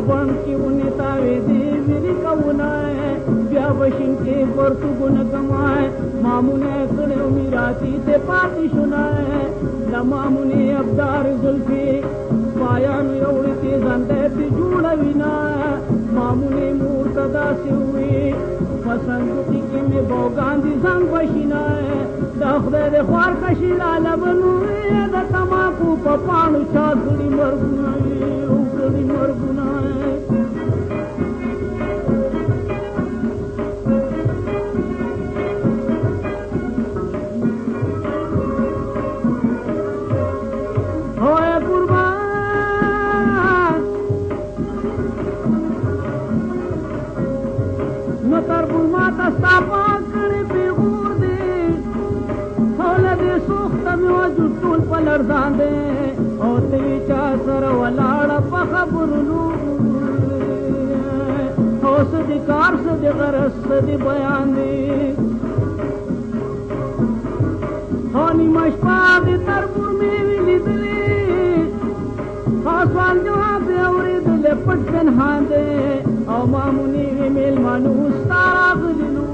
बन की उन्हें दे मेरी कौनाए ब्या बशिन के बरतु गुण कमाए मामुने कड़े उमीराती ते पाती सुनाए लमामुने अब्दार जुल्फी पायान एवढी जानते ती जुळविना मामुने मूर्तदा शिवी पसंती की में बोगांधी संग बशिनाए दखदे दे ख्वार कशिला लबनु द तमाकू पपाणु चाकड़ी मरगुनाए उकड़ी मरगुनाए होए कुर्बान नतर बुलमाता स्तापा करे बेगूर दे होले दे सुख्त में वजुटूल पलरदान दे होते चा सर वलाड़ पखबरलू होस दिकार से दे गरस से दे बयान दे होनी मशपाग तरबुर में विली दले सवाल जवाब औरे दिले पटन हांदे औ मामुनी मेल मानुस ताराग दिलू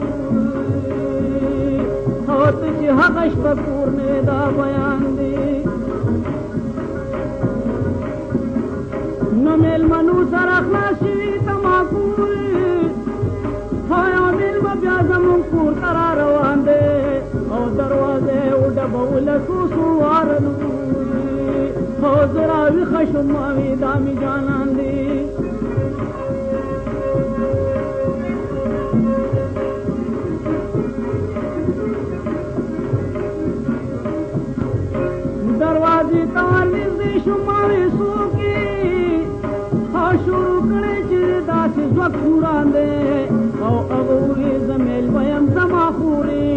होत जी हकश पकूर ने दा बयान दे न मेल मानुस रखना शी तमाकू होया मेल मब्याजम कूर तरा रवान दे औ दरवाजे उड़ बउल सुसुवारलू हो जरा विखशुमावी दामी जानान दे दरवाजे ताली दे शुमावे सूकी हो शुरू करे चिरदा से जखुरान दे औ अगूरी जमेल वयम तमाखूरी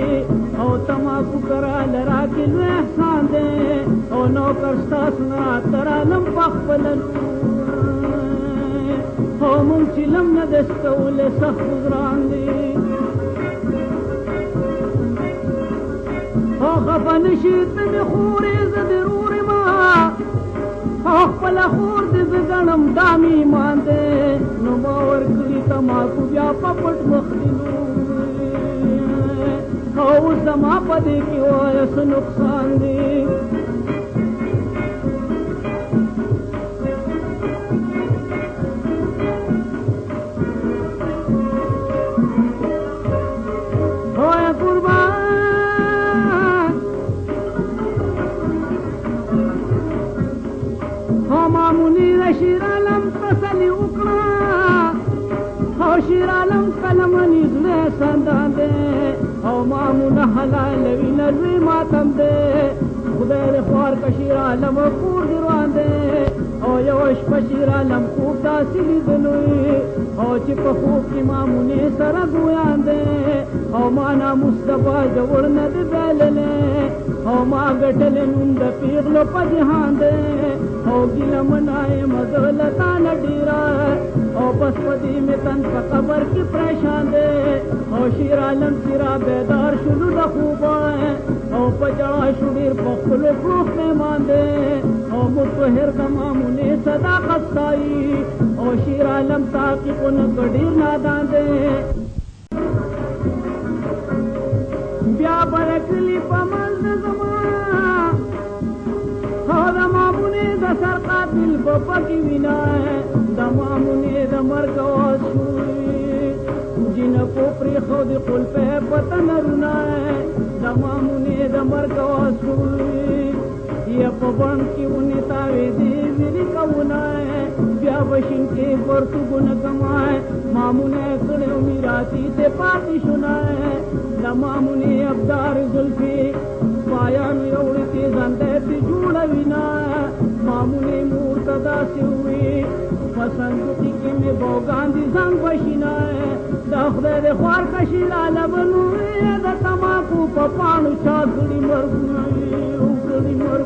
औ तमाकू करा लरा के एहसान दे ओ नौकर स्तासना तरालम पखपलन हो मुंचिलम न दस्तौल सख गुजरान दे हो खफन शीत में खूरे जरूर मा हो पला खूर दिज गणम दामी मान दे नुमावर कली तमाकू ब्या पपट मखदिलू हो समा पदे की ओयस नुकसान दे होए कुर्बान हो मामुनी रशीरालम तसली उकड़ा हो शीरालम कलमनी जुले संदान दे हो मामुन हलाल विनरवी मातम दे खुदेर ख्वार कशीरालम कूर गिरवान दे ओ यवश पशीरालम कूटा सिली दनुई ओ चिप खूब की मामुने सरा गुयान दे ओ माना मुस्तफा जवड़ नद बैलने ओ माँ गटले नुंद पीगलो पजहान दे ओ गिला मनाए मदलता न डीरा ओ पसपदी में तन कबर की परेशान दे ओ शीरालम सिरा बेदार शुरू खूबा ओ पजड़ा शुडीर पखलो प्रूफ में मांदे ओ मुतहर कमा मुने सदाकत साई ओ शीरालम ताकि कुन कडीर नादान दे ब्या बरकली पमल जमा हो दमा मुने दसर कातिल बपकी विना दमा मुने दमर कवासुई जिन पोपरी खुद कुल पे पतन रुनाए दमा मुने दमर कवासुई ये पवन की उन्हें दे मेरी कौनाए ब्या बशिन के बरतु गुण कमाए मामुने कड़े उमीराती ते पाती सुनाए लमामुने अब्दार जुल्फी पायान एवढी जानते ती जुळविना मामुने मूर्तदा शिवी पसंती की में बोगांधी संग बशिनाए दखदे दे ख्वार कशिला लबनु द तमाकू पपाणु चाकड़ी मरगुनाए उकड़ी मरगु